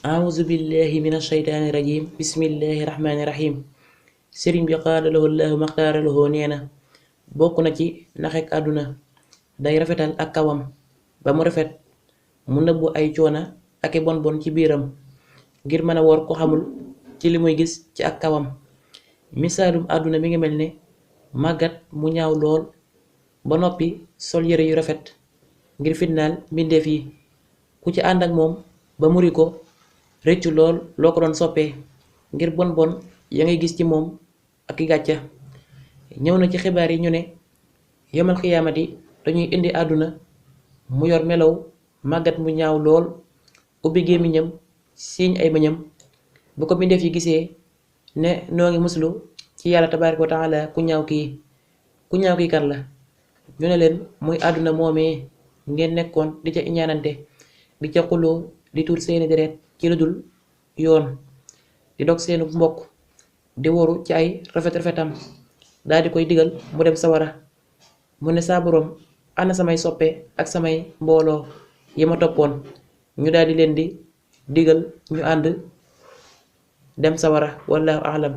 auzu billahi min ashaytaani rajim bismillahi rahmaani rahim sëriñ bi qaala lahu llahu maxtaara lahu nee na bokk na ci naxek àdduna day rafetal ak kawam ba mu rafet mu nëbbu ay coona ak i bon bon ci biiram ngir mën a wor ko xamul ci li muy gis ci ak kawam. misaalum àdduna mi ngi mel ne màggat mu ñaaw lool ba noppi sol yére yu rafet ngir fitnaal mbindeef yi ku ci ànd ak moom ba muri ko rëccu lool loo ko doon soppee ngir bon bon ya ngay gis ci moom ak i gàcca. ñëw na ci xibaar yi ñu ne yomal xiyaamati dañuy indi àdduna mu yor melow màggat mu ñaaw lool ubbi gémmiñam siiñ ay bëñam bu ko mbindeef yi gisee ne noo ngi muslu ci yàlla tabaaraka wa taala ku ñaaw kii kan la ñu ne leen muy àdduna moomee ngeen nekkoon di ca iñaanante di ca xuloo di tuur seeni deret ci lu dul yoon di dog seenu mbokk di woru ci ay rafetam daal di koy digal mu dem sawara mu ne saa boroom ana samay soppe ak samay mbooloo yi ma toppoon ñu daal di leen di digal ñu ànd dem sawara wallahu a'lam.